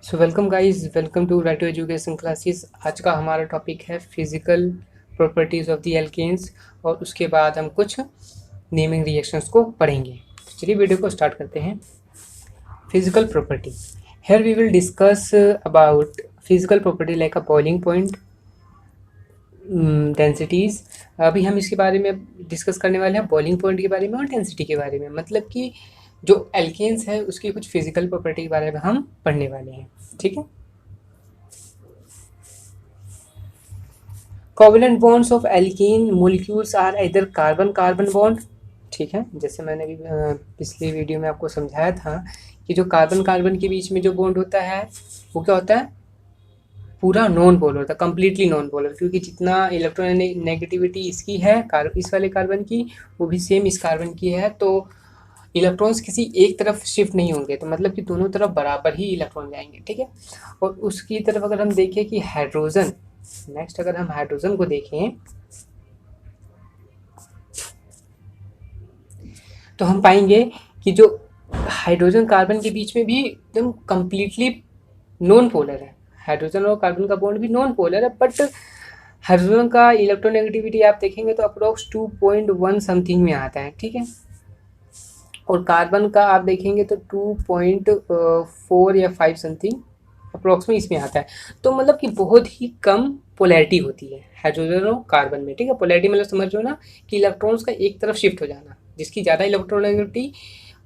So welcome guys, welcome to right to education classes. आज का हमारा टॉपिक है physical properties of the alkanes और उसके बाद हम कुछ नेमिंग रिएक्शंस को पढ़ेंगे। तो चलिए वीडियो को स्टार्ट करते हैं। Physical property, here we will discuss about physical property like a boiling point, densities. अभी हम इसके बारे में डिस्कस करने वाले हैं, बॉइलिंग पॉइंट के बारे में और डेंसिटी के बारे में। मतलब कि जो एल्केन्स है उसकी कुछ फिजिकल प्रॉपर्टी के बारे में हम पढ़ने वाले हैं। ठीक है। Covalent bonds of alkene molecules are इधर कार्बन कार्बन बॉन्ड। ठीक है, जैसे मैंने अभी पिछली वीडियो में आपको समझाया था कि जो कार्बन कार्बन के बीच में जो बॉन्ड होता है वो क्या होता है, पूरा नॉन पोलर होता है, कम्प्लीटली नॉन पोलर। क्योंकि जितना इलेक्ट्रॉन नेगेटिविटी इसकी है इस वाले कार्बन की, वो भी सेम इस कार्बन की है। तो इलेक्ट्रॉन्स किसी एक तरफ शिफ्ट नहीं होंगे, तो मतलब कि दोनों तरफ बराबर ही इलेक्ट्रॉन जाएंगे। ठीक है। और उसकी तरफ अगर हम देखें कि हाइड्रोजन, नेक्स्ट अगर हम हाइड्रोजन को देखें तो हम पाएंगे कि जो हाइड्रोजन कार्बन के बीच में भी एकदम कंप्लीटली नॉन पोलर है। हाइड्रोजन और कार्बन का बॉन्ड भी नॉन पोलर है, बट हाइड्रोजन का इलेक्ट्रोनेगेटिविटी आप देखेंगे तो अप्रोक्स 2.1 समथिंग में आता है। ठीक है। और कार्बन का आप देखेंगे तो 2.4 या 5 समथिंग अप्रोक्स में इसमें आता है। तो मतलब कि बहुत ही कम पोलैरिटी होती है हाइड्रोजन और कार्बन में। ठीक है। पोलैरिटी मतलब समझ लो ना कि इलेक्ट्रॉन्स का एक तरफ शिफ्ट हो जाना, जिसकी ज़्यादा इलेक्ट्रोनेगेटिविटी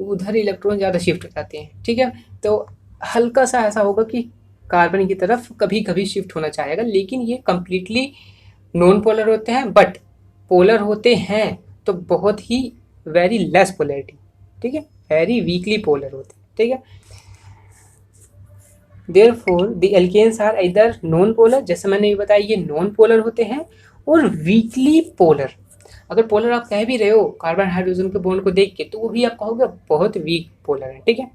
उधर इलेक्ट्रॉन ज़्यादा शिफ्ट हो जाते हैं। ठीक है। तो हल्का सा ऐसा होगा कि कार्बन की तरफ कभी कभी शिफ्ट होना चाहेगा, लेकिन ये कंप्लीटली नॉन पोलर होते हैं। बट पोलर होते हैं तो बहुत ही वेरी लेस पोलैरिटी। ठीक है। वेरी वीकली पोलर होते हैं। ठीक है। देयरफॉर द एल्केन्स आर इधर नॉन पोलर, जैसे मैंने ये बताया ये नॉन पोलर होते हैं, और वीकली पोलर। अगर पोलर आप कह भी रहे हो कार्बन हाइड्रोजन के बॉन्ड को देख के, तो वो भी आप कहोगे बहुत वीक पोलर है। ठीक है।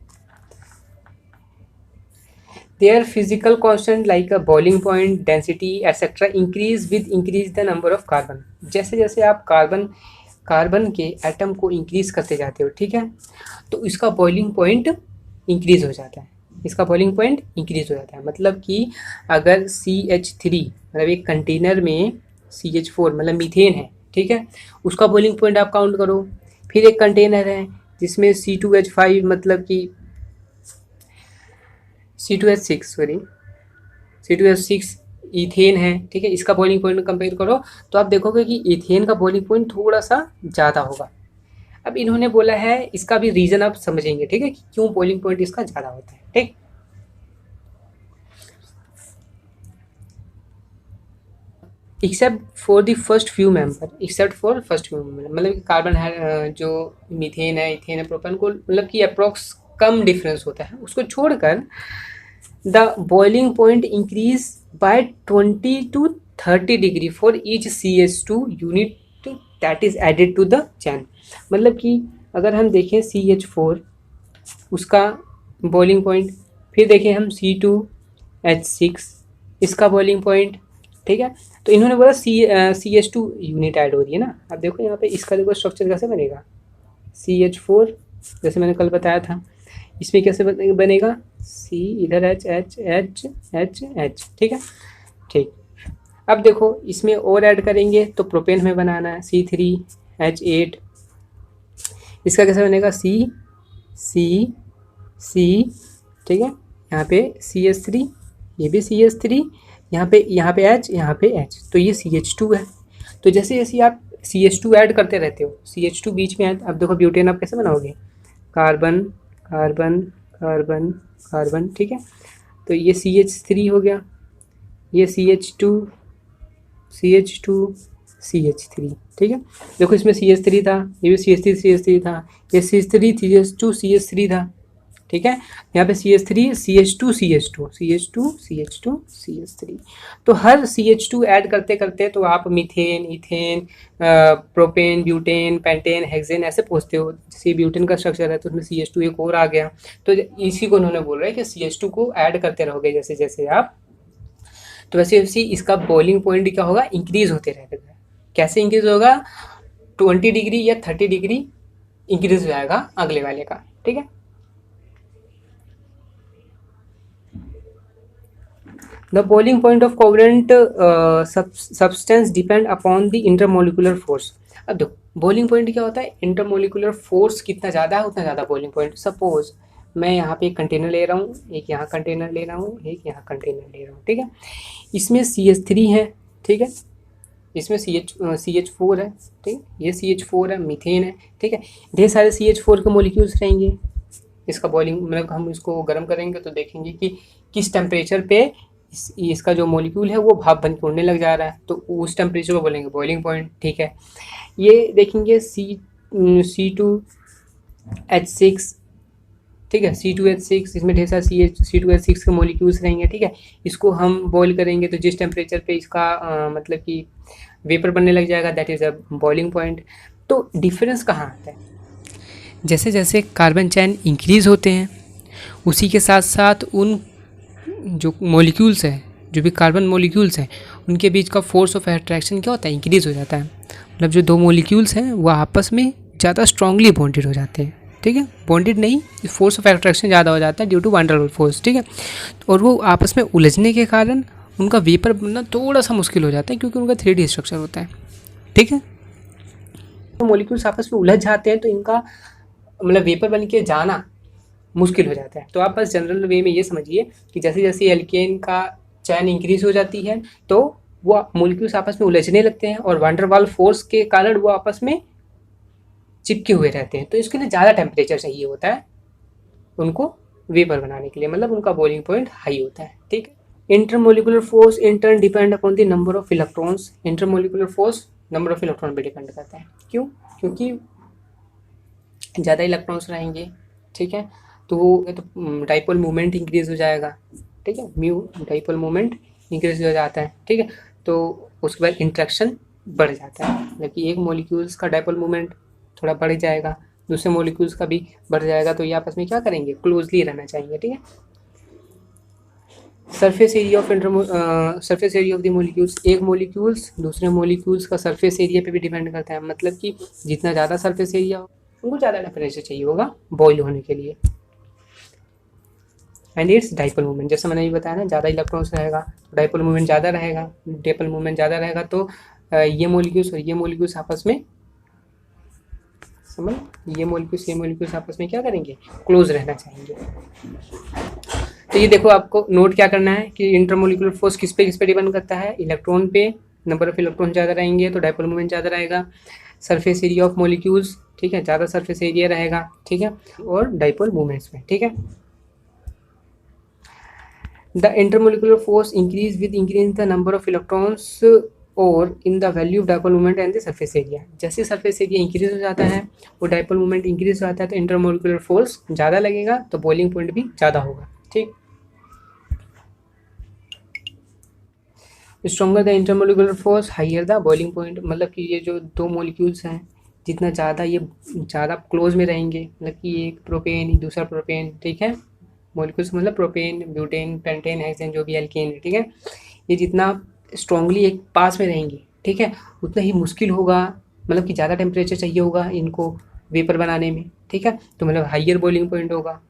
Their physical constant like a boiling point, density etcetera increase with increase the number of carbon. जैसे जैसे आप कार्बन के एटम को इंक्रीज करते जाते हो, ठीक है, तो इसका बॉइलिंग पॉइंट इंक्रीज हो जाता है। इसका बॉइलिंग पॉइंट इंक्रीज हो जाता है। मतलब कि अगर CH3 मतलब एक कंटेनर में CH4 मतलब मीथेन है, ठीक है, उसका बॉइलिंग पॉइंट आप काउंट करो। फिर एक कंटेनर है जिसमें C2H5 मतलब कि C2H6 सॉरी C2H6 इथेन है। ठीक है। इसका बॉइलिंग पॉइंट कंपेयर करो तो आप देखोगे कि इथेन का बॉइलिंग पॉइंट थोड़ा सा ज़्यादा होगा। अब इन्होंने बोला है, इसका भी रीज़न आप समझेंगे, ठीक है, कि क्यों बॉइलिंग पॉइंट इसका ज़्यादा होता है। ठीक। Except for first few member मतलब कार्बन है, जो मीथेन है, इथेन है, प्रोपेन को मतलब कि अप्रोक्स कम डिफरेंस होता है, उसको छोड़कर the boiling point increase by 20 to 30 degree for each CH2 unit that is added to the chain. मतलब कि अगर हम देखें CH4 उसका बॉइलिंग पॉइंट, फिर देखें हम C2H6 इसका बॉइलिंग पॉइंट। ठीक है। तो इन्होंने बोला CH2 यूनिट ऐड हो रही है ना। अब देखो यहाँ पे इसका देखो स्ट्रक्चर कैसे बनेगा। CH4 जैसे मैंने कल बताया था, इसमें कैसे बनेगा, C इधर H। ठीक है। ठीक। अब देखो इसमें और ऐड करेंगे तो प्रोपेन में बनाना है C3H8। इसका कैसे बनेगा C ठीक है। यहाँ पे CH3, ये भी CH3, यहाँ पे H, तो ये CH2 है। तो जैसे जैसे आप CH2 ऐड करते रहते हो, CH2 बीच में है, अब देखो ब्यूटेन आप कैसे बनाओगे, कार्बन कार्बन कार्बन कार्बन। ठीक है। तो ये CH3 हो गया, ये CH2 ठीक है। देखो इसमें CH3 था, ये भी CH3 था, ये CH3 था। ठीक है। यहाँ पे CH3 तो हर CH2 ऐड करते करते तो आप methane, ethane, propane, butane, pentane, hexane ऐसे पूछते हो। जैसे ब्यूटेन का स्ट्रक्चर है तो उसमें CH2 एक और आ गया। तो इसी को उन्होंने बोल रहा है कि CH2 को ऐड करते रहोगे जैसे जैसे आप, तो वैसे वैसे इसका बॉइलिंग पॉइंट क्या होगा, इंक्रीज होते रहेगा। कैसे इंक्रीज होगा, 20 डिग्री या 30 डिग्री इंक्रीज हो जाएगा अगले वाले का। ठीक है। The boiling point of covalent substance depend upon the intermolecular force. अब देखो बॉइलिंग पॉइंट क्या होता है, इंटरमोलिकुलर फोर्स कितना ज़्यादा है उतना ज़्यादा बॉइलिंग पॉइंट। सपोज मैं यहाँ पे एक कंटेनर ले रहा हूँ, एक यहाँ कंटेनर ले रहा हूँ, एक यहाँ कंटेनर ले रहा हूँ, ठीक है। इसमें CH3 है, ठीक है, इसमें CH4 है, ठीक, ये CH4 है, मीथेन है, ठीक है। ढेर सारे CH4 के मोलिक्यूल्स रहेंगे। इसका बॉइलिंग मतलब हम इसको गर्म करेंगे तो देखेंगे कि किस टेम्परेचर पे इसका जो मोलिक्यूल है वो भाप बन के उड़ने लग जा रहा है, तो उस टेम्परेचर को बोलेंगे बॉइलिंग पॉइंट, ठीक है। ये देखेंगे C2H6, ठीक है, C2H6, इसमें ढेर सारे C2H6 के मोलिक्यूल्स रहेंगे, ठीक है। इसको हम बॉईल करेंगे तो जिस टेम्परेचर पे इसका मतलब कि वेपर बनने लग जाएगा, that is a boiling point. तो डिफरेंस कहाँ आता है, जैसे जैसे कार्बन चैन इंक्रीज़ होते हैं उसी के साथ साथ उन जो मॉलिक्यूल्स हैं, जो भी कार्बन मॉलिक्यूल्स हैं, उनके बीच का फोर्स ऑफ अट्रैक्शन क्या होता है, इंक्रीज़ हो जाता है। मतलब जो दो मॉलिक्यूल्स हैं वो आपस में ज़्यादा स्ट्रांगली बॉन्डेड हो जाते हैं, ठीक है। बॉन्डेड नहीं, फोर्स ऑफ अट्रैक्शन ज़्यादा हो जाता है ड्यू टू वैन फोर्स, ठीक है। और वो आपस में उलझने के कारण उनका वेपर बनना थोड़ा सा मुश्किल हो जाता है क्योंकि उनका 3D स्ट्रक्चर होता है, ठीक है। तो मॉलिक्यूल्स आपस में उलझ जाते हैं तो इनका मतलब वेपर बन के जाना मुश्किल हो जाता है। तो आप बस जनरल वे में ये समझिए कि जैसे जैसे एल्केन का चैन इंक्रीज हो जाती है तो वो मॉलिक्यूल्स आपस में उलझने लगते हैं और वैन डर वाल फोर्स के कारण वो आपस में चिपके हुए रहते हैं। तो इसके लिए ज़्यादा टेम्परेचर चाहिए होता है उनको वेपर बनाने के लिए, मतलब उनका बॉइलिंग पॉइंट हाई होता है, ठीक है। Intermolecular force in turn depend upon the number of electrons. Intermolecular force number of electron पे डिपेंड करता है। क्यों? क्योंकि ज़्यादा इलेक्ट्रॉन्स रहेंगे, ठीक है, तो डाइपोल मोमेंट इंक्रीज हो जाएगा, ठीक है, म्यू डाइपोल मोमेंट इंक्रीज हो जाता है, ठीक है। तो उसके बाद इंट्रैक्शन बढ़ जाता है, मतलब कि एक मॉलिक्यूल्स का डाइपोल मोमेंट थोड़ा बढ़ जाएगा, दूसरे मॉलिक्यूल्स का भी बढ़ जाएगा, तो ये आपस में क्या करेंगे, क्लोजली रहना चाहिए, ठीक है। Surface area of surface area of the molecules, एक मॉलिक्यूल्स दूसरे मॉलिक्यूल्स का सरफेस एरिया पे भी डिपेंड करता है। मतलब कि जितना ज़्यादा सरफेस एरिया हो उनको ज़्यादा टेम्परेचर चाहिए होगा बॉयल होने के लिए। एंड इट्स डाइपोल मूवमेंट, जैसे मैंने ये बताया ना, ज़्यादा इलेक्ट्रॉन्स रहेगा तो डाइपोल मूवमेंट ज़्यादा रहेगा, डाइपोल मूवमेंट ज़्यादा रहेगा तो ये मॉलिक्यूल्स और ये मॉलिक्यूल्स आपस में समझ, ये मॉलिक्यूल्स आपस में क्या करेंगे, क्लोज रहना चाहेंगे। तो ये देखो आपको नोट क्या करना है कि इंटरमोलिकुलर फोर्स किस पे डिपेंड करता है, इलेक्ट्रॉन पे, नंबर ऑफ इलेक्ट्रॉन ज़्यादा रहेंगे तो डाइपोल मूवमेंट ज़्यादा रहेगा, सरफेस एरिया ऑफ मॉलिक्यूल्स, ठीक है, ज़्यादा सरफेस एरिया रहेगा, ठीक है, और डाइपोल मूवमेंट्स में, ठीक है। The intermolecular force increase with increase the number of electrons और in the value of dipole movement and the surface area. जैसे सरफेस एरिया इंक्रीज हो जाता है और डाइपोल मूवमेंट इंक्रीज हो जाता है तो इंटरमोलिकुलर फोर्स ज़्यादा लगेगा तो बॉइलिंग पॉइंट भी ज़्यादा होगा, ठीक। Stronger the intermolecular force higher the boiling point, मतलब कि ये जो दो मॉलिक्यूल्स हैं जितना ज़्यादा ये ज़्यादा क्लोज में रहेंगे, मतलब कि एक प्रोपेन दूसरा प्रोपेन, ठीक है, मॉलिक्यूल्स मतलब प्रोपेन ब्यूटेन पेंटेन हेक्सेन जो भी एल्केन है, ठीक है, ये जितना स्ट्रांगली एक पास में रहेंगे, ठीक है, उतना ही मुश्किल होगा, मतलब कि ज़्यादा टेम्परेचर चाहिए होगा इनको वेपर बनाने में, ठीक है, तो मतलब हाइयर बॉइलिंग पॉइंट होगा।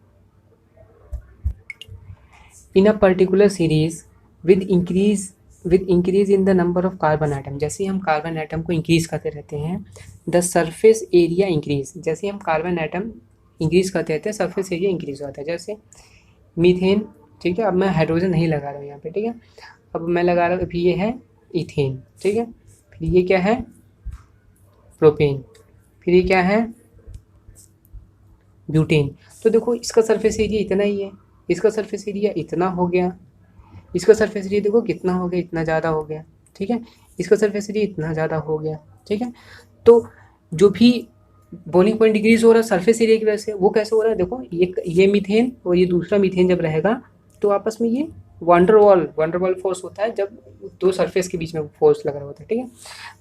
In a particular series with increase in the number of carbon atom, जैसे हम कार्बन आइटम को इंक्रीज करते रहते हैं द सरफेस एरिया इंक्रीज, जैसे हम कार्बन आइटम इंक्रीज करते रहते हैं सरफेस एरिया इंक्रीज होता है। जैसे मीथेन, ठीक है, अब मैं हाइड्रोजन नहीं लगा रहा हूँ यहाँ पे, ठीक है, अब मैं लगा रहा हूँ, अभी ये है इथेन, ठीक है, फिर ये क्या है प्रोपेन, फिर ये क्या है ब्यूटेन। तो देखो इसका सरफेस एरिया इतना ही है, इसका सरफेस एरिया इतना हो गया, इसका सरफेस एरिया देखो कितना हो गया, इतना ज़्यादा हो गया, ठीक है, इसका सरफेस एरिया इतना ज़्यादा हो गया, ठीक है। तो जो भी बॉइलिंग पॉइंट डिक्रीज हो रहा है सरफेस एरिया की वजह से, वो कैसे हो रहा है, देखो ये मीथेन और ये दूसरा मीथेन जब रहेगा तो आपस में ये वंडरवॉल फोर्स होता है जब दो सरफेस के बीच में फोर्स लग रहा होता है, ठीक है।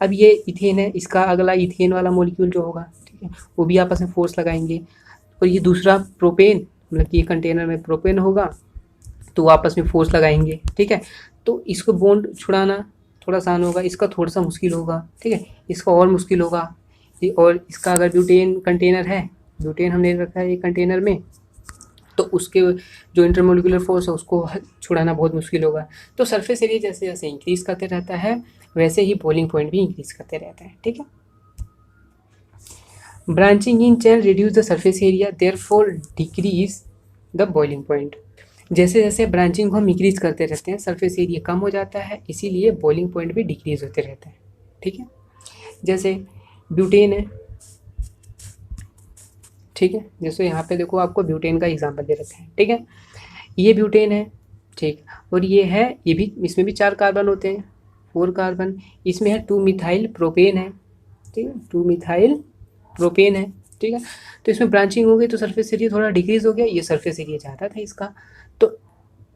अब ये इथेन है, इसका अगला इथेन वाला मॉलिक्यूल जो होगा, ठीक है, वो भी आपस में फोर्स लगाएंगे, और ये दूसरा प्रोपेन, मतलब कि ये कंटेनर में प्रोपेन होगा तो आपस में फोर्स लगाएंगे, ठीक है। तो इसको बॉन्ड छुड़ाना थोड़ा आसान होगा, इसका थोड़ा सा मुश्किल होगा, ठीक है, इसका और मुश्किल होगा। और इसका अगर ब्यूटेन कंटेनर है, ब्यूटेन हमने रखा है एक कंटेनर में, तो उसके जो इंटरमोलिकुलर फोर्स है उसको छुड़ाना बहुत मुश्किल होगा। तो सरफेस एरिया जैसे जैसे इंक्रीज करते रहता है वैसे ही बॉइलिंग पॉइंट भी इंक्रीज करते रहता है। ठीक है। Branching in chain reduce the surface area therefore decrease the boiling point. जैसे जैसे ब्रांचिंग को हम इंक्रीज करते रहते हैं सरफेस एरिया कम हो जाता है, इसीलिए बॉइलिंग पॉइंट भी डिक्रीज होते रहता है। ठीक है। जैसे ब्यूटेन है, ठीक है, जैसे यहाँ पे देखो आपको ब्यूटेन का एग्जांपल दे रखा है। ठीक है, ये ब्यूटेन है, ठीक, और ये है, ये भी, इसमें भी 4 कार्बन होते हैं, 4 कार्बन, इसमें है 2 मिथाइल प्रोपेन है। ठीक है, 2 मिथाइल प्रोपेन है। ठीक है, तो इसमें ब्रांचिंग हो गई तो सरफेस एरिया थोड़ा डिक्रीज हो गया, ये सरफेस एरिया ज़्यादा था इसका। तो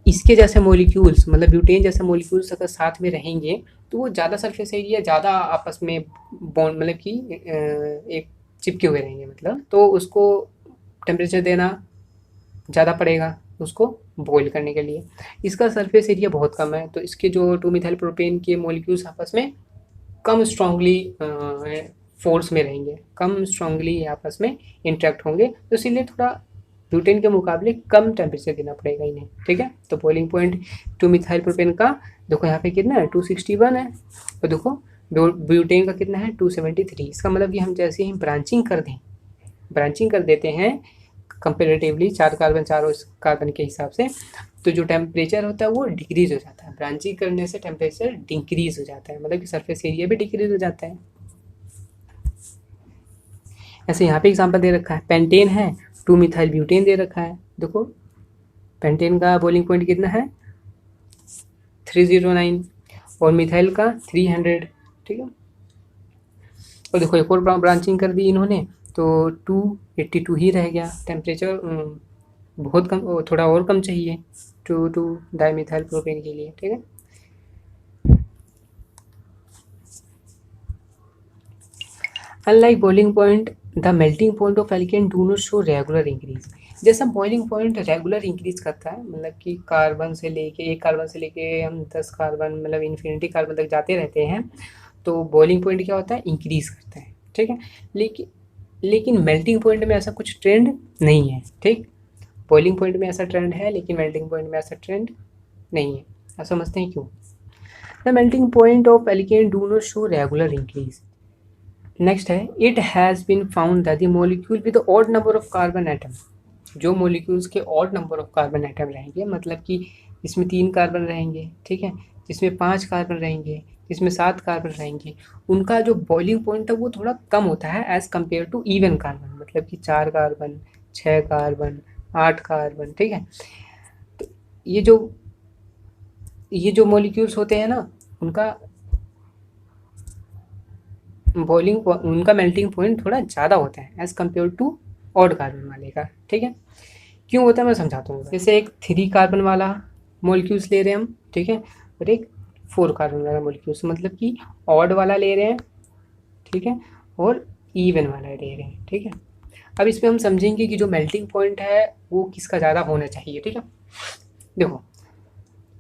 इसके जैसे मॉलिक्यूल्स, मतलब ब्यूटेन जैसे मॉलिक्यूल्स अगर साथ में रहेंगे तो वो ज़्यादा सरफेस एरिया, ज़्यादा आपस में बॉन्ड, मतलब कि एक चिपके हुए रहेंगे, मतलब तो उसको टेम्परेचर देना ज़्यादा पड़ेगा उसको बॉईल करने के लिए। इसका सरफेस एरिया बहुत कम है, तो इसके जो 2 मिथाइल प्रोपेन के मॉलिक्यूल्स आपस में कम स्ट्रांगली फोर्स में रहेंगे, कम स्ट्रांगली आपस में इंटरेक्ट होंगे, तो इसीलिए थोड़ा ब्यूटेन के मुकाबले कम टेम्परेचर देना पड़ेगा इन्हें। ठीक है, तो बॉइलिंग पॉइंट 2 मिथाइल प्रोपेन का देखो यहाँ पे कितना है, 261 है, और देखो ब्यूटेन का कितना है, 273। इसका मतलब कि हम जैसे ही ब्रांचिंग कर देते हैं कंपेरेटिवली 4 कार्बन चारों कार्बन के हिसाब से, तो जो टेम्परेचर होता है वो डिक्रीज हो जाता है। ब्रांचिंग करने से टेम्परेचर डिक्रीज हो जाता है, मतलब कि सरफेस एरिया भी डिक्रीज हो जाता है। ऐसे यहाँ पे एग्जांपल दे रखा है, पेंटेन है, 2 मिथाइल ब्यूटेन दे रखा है। देखो पेंटेन का बॉइलिंग पॉइंट कितना है, 309, और मिथाइल का 300। ठीक है, और देखो एक और ब्रांचिंग कर दी इन्होंने तो 282 ही रह गया। टेम्परेचर बहुत कम, थोड़ा और कम चाहिए 2 डाइमिथाइल प्रोपेन के लिए। ठीक है, unlike boiling point the melting point of alkane do not show regular increase. जैसा बॉइलिंग पॉइंट रेगुलर इंक्रीज करता है, मतलब कि कार्बन से लेके, एक कार्बन से लेके हम 10 कार्बन, मतलब इन्फिनिटी कार्बन तक जाते रहते हैं, तो बॉइलिंग पॉइंट क्या होता है, इंक्रीज करता है। ठीक है, लेकिन मेल्टिंग पॉइंट में ऐसा कुछ ट्रेंड नहीं है। ठीक, बॉइलिंग पॉइंट में ऐसा ट्रेंड है, लेकिन मेल्टिंग पॉइंट में ऐसा ट्रेंड नहीं है। आप समझते हैं क्यों? The melting point of alkane do not show regular increase. Next है, it has been found that the molecule with odd number of carbon atom, जो मॉलिक्यूल्स के odd number of carbon atom रहेंगे, मतलब कि इसमें 3 कार्बन रहेंगे, ठीक है, जिसमें 5 कार्बन रहेंगे, जिसमें 7 कार्बन रहेंगे, उनका जो बॉइलिंग पॉइंट है वो थोड़ा कम होता है as compare to even carbon, मतलब कि 4 कार्बन, 6 कार्बन, 8 कार्बन। ठीक है, तो ये जो मॉलिक्यूल्स होते हैं ना, उनका उनका मेल्टिंग पॉइंट थोड़ा ज़्यादा होता है as compare to odd carbon वाले का। ठीक है, क्यों होता है मैं समझाता हूँ। जैसे एक 3 कार्बन वाला मॉलिक्यूल्स ले रहे हैं हम, ठीक है, और एक 4 कार्बन वाला मॉलिक्यूल्स, मतलब कि ऑड वाला ले रहे हैं, ठीक है, और इवन वाला ले रहे हैं। ठीक है, अब इसमें हम समझेंगे कि जो मेल्टिंग पॉइंट है वो किसका ज़्यादा होना चाहिए। ठीक है, देखो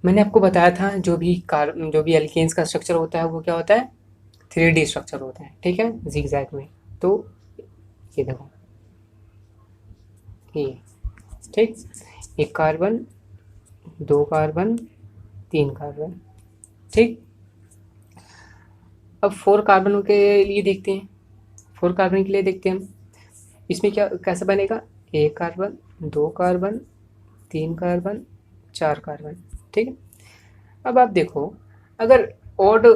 मैंने आपको बताया था जो भी एल्केन्स का स्ट्रक्चर होता है वो क्या होता है, 3D स्ट्रक्चर होता है। ठीक है, जिगजैग में। तो ये देखो, ये ठीक, 1 कार्बन, 2 कार्बन, 3 कार्बन। ठीक, अब 4 कार्बन के लिए देखते हैं, 4 कार्बन के लिए देखते हैं हम, इसमें क्या कैसे बनेगा, 1 कार्बन, 2 कार्बन, 3 कार्बन, 4 कार्बन। ठीक है, अब आप देखो, अगर ऑड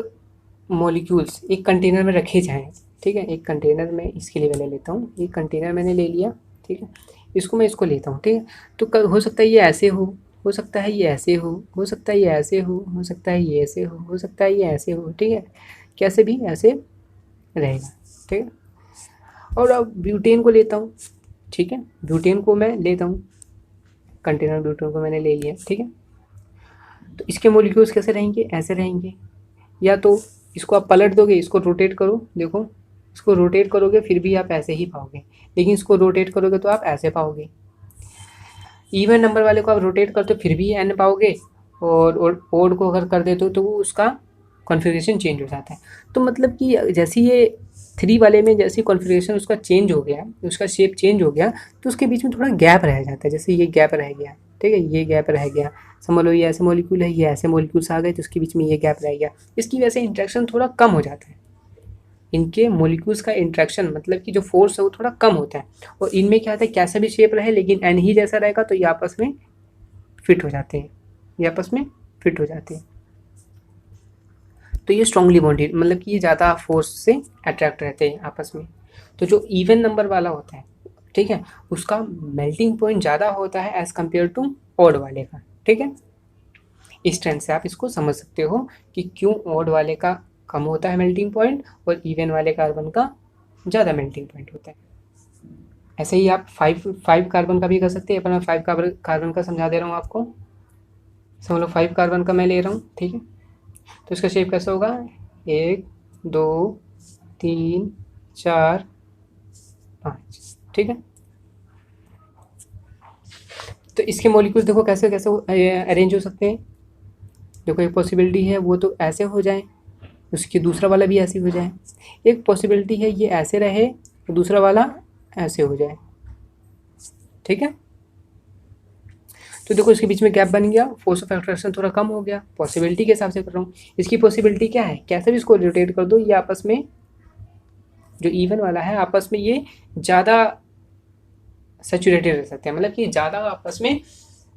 मॉलिक्यूल्स एक कंटेनर में रखे जाएं, ठीक है, एक कंटेनर में, इसके लिए मैं लेता हूँ, एक कंटेनर मैंने ले लिया, ठीक है, इसको मैं इसको लेता हूँ, ठीक है, तो हो सकता है ये ऐसे हो सकता है ये ऐसे हो सकता है ये ऐसे हो सकता है ये ऐसे हो सकता है ये ऐसे हो। ठीक है, कैसे भी ऐसे रहेगा। ठीक है, और अब ब्यूटेन को लेता हूँ, ठीक है, ब्यूटेन को मैं लेता हूँ, कंटेनर ब्यूटेन को मैंने ले लिया, ठीक है, तो इसके मॉलिक्यूल्स कैसे रहेंगे, ऐसे रहेंगे, या तो इसको आप पलट दोगे, इसको रोटेट करो, देखो इसको रोटेट करोगे फिर भी आप ऐसे ही पाओगे, लेकिन इसको रोटेट करोगे तो आप ऐसे पाओगे। इवन नंबर वाले को आप रोटेट करते हो फिर भी एन पाओगे, और ओड को अगर कर देते हो तो वो उसका कॉन्फ़िगरेशन चेंज हो जाता है। तो मतलब कि जैसे ये 3 वाले में जैसे कॉन्फ़िगरेशन उसका चेंज हो गया, उसका शेप चेंज हो गया, तो उसके बीच में थोड़ा गैप रह जाता है। जैसे ये गैप रह गया, ठीक है, ये गैप रह गया, समझ लो ये ऐसे मॉलिक्यूल है, ये ऐसे मॉलिक्यूल्स आ गए, तो उसके बीच में ये गैप रह गया। इसकी वजह से इंटरेक्शन थोड़ा कम हो जाता है। इनके मॉलिक्यूल्स का इंटरेक्शन मतलब कि जो फोर्स है वो थोड़ा कम होता है। और इनमें क्या होता है, कैसा भी शेप रहे लेकिन एन ही जैसा रहेगा, तो ये आपस में फिट हो जाते हैं, ये आपस में फिट हो जाते हैं। तो ये स्ट्रांगली बॉन्डेड, मतलब कि ये ज़्यादा फोर्स से अट्रैक्ट रहते हैं आपस में। तो जो इवन नंबर वाला होता है, ठीक है, उसका मेल्टिंग पॉइंट ज़्यादा होता है एज़ कम्पेयर टू ऑड वाले का, ठीक है। इस ट्रेंड से आप इसको समझ सकते हो कि क्यों ऑड वाले का कम होता है मेल्टिंग पॉइंट और इवन वाले कार्बन का ज़्यादा मेल्टिंग पॉइंट होता है। ऐसे ही आप फाइव कार्बन का भी कर सकते हैं, पर मैं 5 कार्बन का समझा दे रहा हूँ आपको। समझ लो 5 कार्बन का मैं ले रहा हूँ, ठीक है। तो इसका शेप कैसा होगा, 1 2 3 4 5, ठीक है। तो इसके मॉलिक्यूल्स देखो कैसे कैसे अरेंज हो सकते हैं। देखो एक पॉसिबिलिटी है वो तो ऐसे हो जाए, उसकी दूसरा वाला भी ऐसे हो जाए। एक पॉसिबिलिटी है ये ऐसे रहे और दूसरा वाला ऐसे हो जाए, ठीक है। तो देखो इसके बीच में गैप बन गया, फोर्स ऑफ अट्रैक्शन थोड़ा कम हो गया। पॉसिबिलिटी के हिसाब से कर रहा हूँ। इसकी पॉसिबिलिटी क्या है, कैसे भी इसको रोटेट कर दो, ये आपस में जो इवन वाला है आपस में ये ज़्यादा सैचुरेटेड रह सकते हैं, मतलब कि ज़्यादा आपस में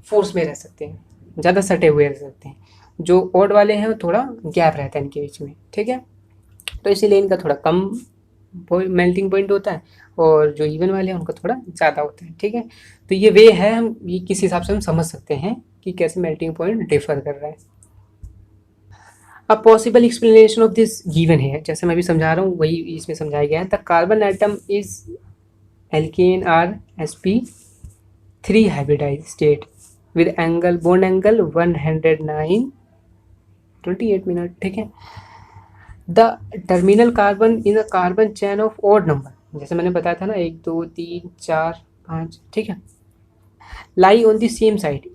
फोर्स में रह सकते हैं, ज़्यादा सटे हुए रह सकते हैं। जो ऑड वाले हैं वो थोड़ा गैप रहता है इनके बीच में, ठीक है। तो इसीलिए इनका थोड़ा कम मेल्टिंग पॉइंट होता है और जो इवन वाले हैं उनका थोड़ा ज़्यादा होता है, ठीक है। तो ये वे है, हम ये किस हिसाब से हम समझ सकते हैं कि कैसे मेल्टिंग पॉइंट डिफर कर रहा है। अब possible explanation of this given है, जैसे मैं भी समझा रहा हूँ वही इसमें समझाया गया है। The carbon atom is alkane are sp3 hybridized state with angle bond angle 109.28 minute, ठीक है। The terminal carbon in a carbon chain of odd number, जैसे मैंने बताया था ना 1 2 3 4 5, ठीक है, lie on the same side,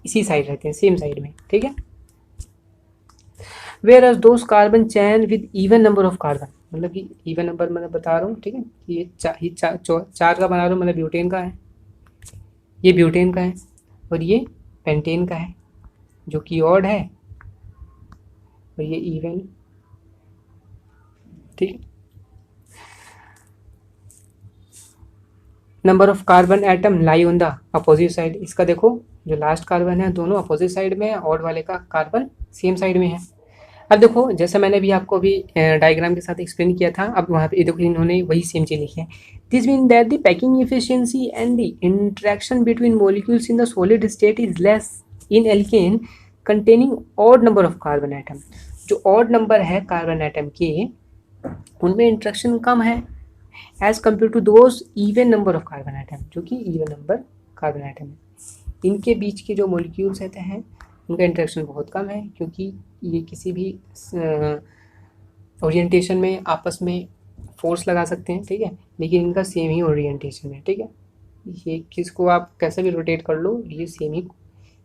इसी साइड रहते हैं, सेम साइड में, ठीक है। Whereas those carbon chain with even number of carbon, मतलब कि इवन नंबर मैं बता रहा हूँ, ठीक है। ये चार का बना रहा हूँ, मतलब ब्यूटेन का है, ये ब्यूटेन का है और ये पेंटेन का है, जो कि ऑड है और ये इवन, ठीक है। Number of carbon atom lie on the opposite side, इसका देखो जो लास्ट कार्बन है दोनों अपोजिट साइड में है, ऑड वाले का कार्बन सेम साइड में है। अब देखो जैसे मैंने भी आपको अभी डायग्राम के साथ एक्सप्लेन किया था, अब वहाँ पे देखो इन्होंने वही सेम चीज़ लिखी है। This mean that the packing efficiency and the interaction between molecules in the solid state is less in alkane containing odd number of carbon atom. जो ऑड नंबर है कार्बन एटम के, उनमें इंटरेक्शन कम है as compare to those even number of carbon atom, जो कि even number carbon atom है। इनके बीच के जो मॉलिक्यूल्स रहते हैं उनका इंटरेक्शन बहुत कम है, क्योंकि ये किसी भी ओरिएंटेशन में आपस में फोर्स लगा सकते हैं, ठीक है, लेकिन इनका सेम ही ओरिएंटेशन है, ठीक है। ये किसको आप कैसे भी रोटेट कर लो, ये सेम ही।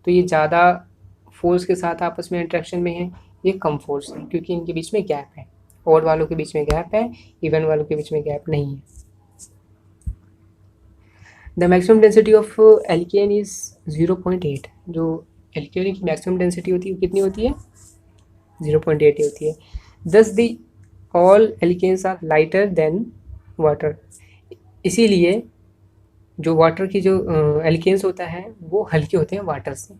तो ये ज़्यादा फोर्स के साथ आपस में इंटरेक्शन में है, ये कम फोर्स है, क्योंकि इनके बीच में गैप है। ऑड वालों के बीच में गैप है, इवन वालों के बीच में गैप नहीं है। The maximum density of alkene is 0.8। जो एल्केन की मैक्सिमम डेंसिटी होती है कितनी होती है, 0.8 होती है। Thus the all alkanes are lighter than water, इसीलिए जो वाटर की जो एल्केन्स होता है वो हल्के होते हैं वाटर से।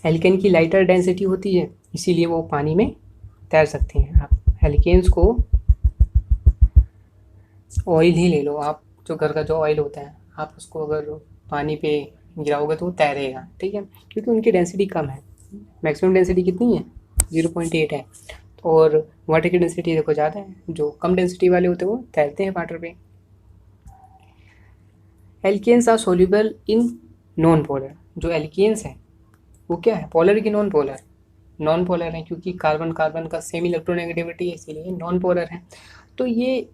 एल्केन की लाइटर डेंसिटी होती है, इसीलिए वो पानी में तैर सकते हैं। आप एल्केन्स को ऑयल ही ले लो, आप जो घर का जो ऑयल होता है, आप उसको अगर पानी पे गिराओगे तो वो तैरेगा, ठीक है, क्योंकि उनकी डेंसिटी कम है। मैक्सिमम डेंसिटी कितनी है, 0.8 है। और वाटर की डेंसिटी देखो ज़्यादा है, जो कम डेंसिटी वाले होते हैं वो तैरते हैं वाटर पे। Alkanes are soluble in non polar, जो एल्केन्स हैं वो क्या है, पोलर की नॉन पोलर, नॉन पोलर है, क्योंकि कार्बन कार्बन का सेम इलेक्ट्रोनेगेटिविटी है, इसीलिए नॉन पोलर है। तो ये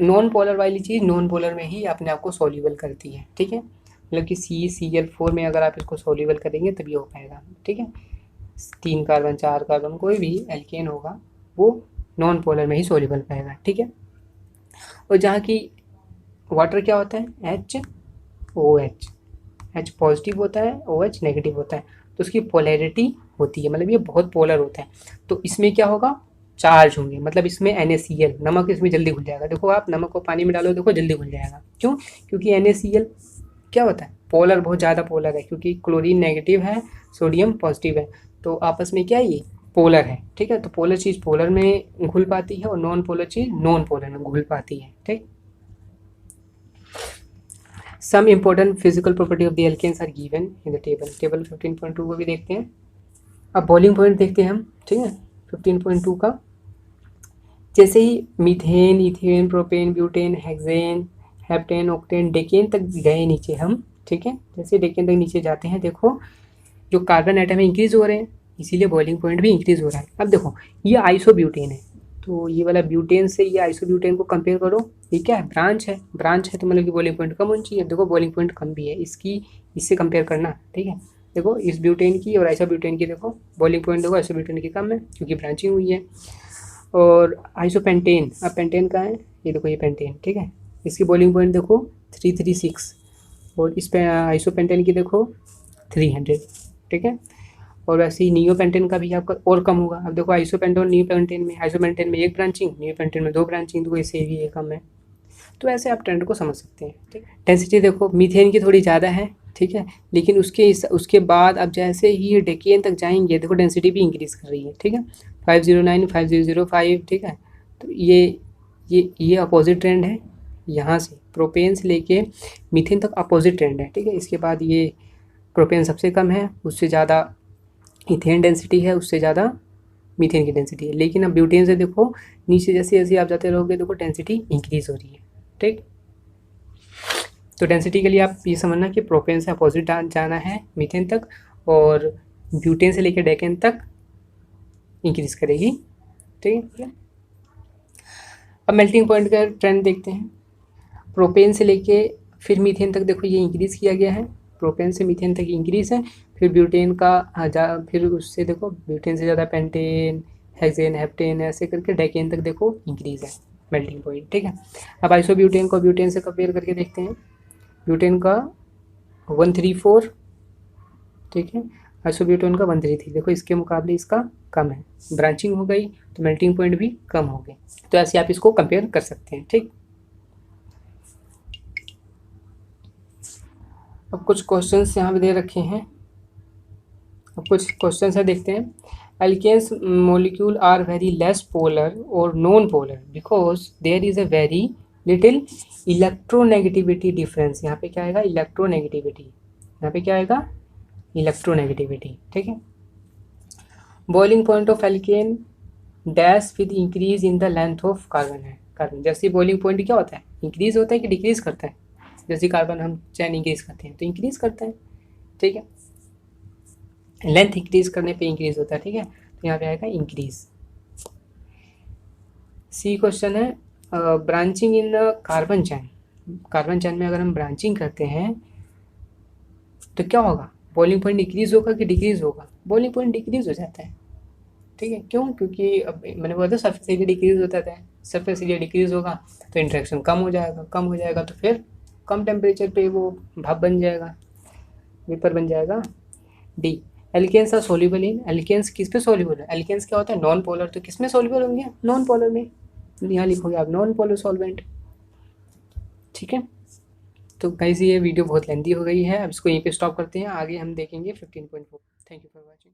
नॉन पोलर वाली चीज़ नॉन पोलर में ही अपने आप को सोल्यूबल करती है, ठीक है। मतलब कि CCl4 में अगर आप इसको सोल्यूबल करेंगे तभी हो पाएगा, ठीक है। 3 कार्बन 4 कार्बन कोई भी एल्केन होगा वो नॉन पोलर में ही सोल्यूबल पाएगा, ठीक है। और जहाँ की वाटर क्या होता है, H O H, H positive होता है, ओ एच नेगेटिव होता है, तो उसकी पोलैरिटी होती है, मतलब ये बहुत पोलर होता है। तो इसमें क्या होगा, चार्ज होंगे, मतलब इसमें NaCl, नमक इसमें जल्दी घुल जाएगा। देखो आप नमक को पानी में डालो, देखो जल्दी घुल जाएगा। क्यों? क्योंकि NaCl क्या होता है, पोलर, बहुत ज़्यादा पोलर है, क्योंकि क्लोरीन नेगेटिव है, सोडियम पॉजिटिव है, तो आपस में क्या है, ये पोलर है। ठीक है, तो पोलर चीज़ पोलर में घुल पाती है और नॉन पोलर चीज़ नॉन पोलर में घुल पाती है। ठीक, some important physical property of the alkanes are given in the table. Table 15.2 को भी देखते हैं। अब बॉइलिंग पॉइंट देखते हैं हम। ठीक है, 15.2 का, जैसे ही methane, ethane, propane, butane, hexane, heptane, octane, decane तक गए नीचे हम। ठीक है, जैसे डेकेन तक नीचे जाते हैं, देखो जो कार्बन आइटम है इंक्रीज हो रहे हैं, इसीलिए बॉइलिंग पॉइंट भी इंक्रीज हो रहा है। अब देखो ये आइसोब्यूटेन है, तो ये वाला ब्यूटेन से ये आइसोब्यूटेन को कंपेयर करो, ये क्या है, ब्रांच है, ब्रांच है तो मतलब कि बॉइलिंग पॉइंट कम होनी चाहिए। देखो बॉइलिंग पॉइंट कम भी है इसकी, इससे कंपेयर करना। ठीक है, देखो इस ब्यूटेन की और आइसोब्यूटेन की, देखो बॉइलिंग पॉइंट देखो आइसोब्यूटेन की कम है क्योंकि ब्रांचिंग हुई है। और आइसोपेंटेन, अब पेंटेन का है, ये देखो ये पेंटेन। ठीक है, इसकी बॉइलिंग पॉइंट देखो 336, और इस पे आइसोपेंटेन की देखो 300। ठीक है, और वैसे ही नियोपेंटेन का भी आपका और कम होगा। अब देखो आइसोपेंटेन और नियोपेंटेन में, आइसोपेंटेन में एक ब्रांचिंग, नियोपेंटेन में 2 ब्रांचिंग, तो इससे भी ये कम है। तो ऐसे आप ट्रेंड को समझ सकते हैं। ठीक है, डेंसिटी देखो मीथेन की थोड़ी ज़्यादा है। ठीक है, लेकिन उसके बाद अब जैसे ही ये डेकेन तक जाएंगे, देखो डेंसिटी भी इंक्रीज कर रही है। ठीक है, 509, 5005। ठीक है, तो ये अपोजिट ट्रेंड है, यहाँ से प्रोपेन से लेके मीथेन तक अपोजिट ट्रेंड है। ठीक है, इसके बाद ये प्रोपेन सबसे कम है, उससे ज़्यादा इथेन डेंसिटी है, उससे ज़्यादा मीथेन की डेंसिटी है। लेकिन अब ब्यूटेन से देखो नीचे जैसे जैसे आप जाते रहोगे, देखो डेंसिटी इंक्रीज हो रही है। ठीक, तो डेंसिटी के लिए आप ये समझना कि प्रोपेन से अपोजिट जाना है मीथेन तक, और ब्यूटेन से लेकर डेकेन तक इंक्रीज करेगी। ठीक है, अब मेल्टिंग पॉइंट का ट्रेंड देखते हैं। प्रोपेन से लेके फिर मीथेन तक देखो ये इंक्रीज किया गया है, प्रोपेन से मीथेन तक इंक्रीज है। फिर ब्यूटेन का फिर उससे देखो ब्यूटेन से ज़्यादा पेंटेन, हेक्सेन, हेप्टेन, ऐसे करके डेकेन तक देखो इंक्रीज है मेल्टिंग पॉइंट। ठीक है, अब आइसोब्यूटेन को ब्यूटेन से कंपेयर करके देखते हैं। ब्यूटेन का 134, ठीक है, आइसोब्यूटेन का 133, देखो इसके मुकाबले इसका कम है, ब्रांचिंग हो गई तो मेल्टिंग पॉइंट भी कम हो गए। तो ऐसे आप इसको कंपेयर कर सकते हैं। ठीक, अब कुछ क्वेश्चंस यहाँ पे दे रखे हैं, अब कुछ क्वेश्चंस है देखते हैं। Alkanes molecule are very less polar और non polar because there is a very little electronegativity difference. यहाँ पे क्या आएगा, इलेक्ट्रोनेगेटिविटी, यहाँ पे क्या आएगा, इलेक्ट्रोनेगेटिविटी। ठीक है, boiling point of alkene dash with increase in the length of carbon है। कार्बन जैसे बॉइलिंग पॉइंट क्या होता है, इंक्रीज होता है कि डिक्रीज करता है, जैसे कार्बन हम चैन इंक्रीज करते हैं तो इंक्रीज करता है। ठीक है, लेंथ इंक्रीज करने पे इंक्रीज होता है। ठीक है, तो यहाँ पे आएगा इंक्रीज। सी क्वेश्चन है, ब्रांचिंग इन कार्बन चैन। कार्बन चैन में अगर हम ब्रांचिंग करते हैं तो क्या होगा, बॉइलिंग पॉइंट इंक्रीज होगा कि डिक्रीज होगा, बॉइलिंग पॉइंट डिक्रीज हो जाता है। ठीक है, क्यों, क्योंकि अब मैंने बोला था सरफेस एरिया डिक्रीज होता है, सरफेस एरिया डिक्रीज होगा तो इंट्रैक्शन कम हो जाएगा, कम हो जाएगा तो फिर कम टेम्परेचर पे वो भाप बन जाएगा, वेपर बन जाएगा। The, alkanes are soluble in, alkanes किस पे सोल्यूबल है, एल्केन्स क्या होता है, नॉन पोलर, तो किस में सोल्यूबल होंगे, नॉन पोलर में, यहाँ लिखोगे आप नॉन पोलर सॉल्वेंट। ठीक है, तो गाइस ये वीडियो बहुत लेंथी हो गई है, अब इसको यहीं पे स्टॉप करते हैं, आगे हम देखेंगे 15.4। Thank you for watching.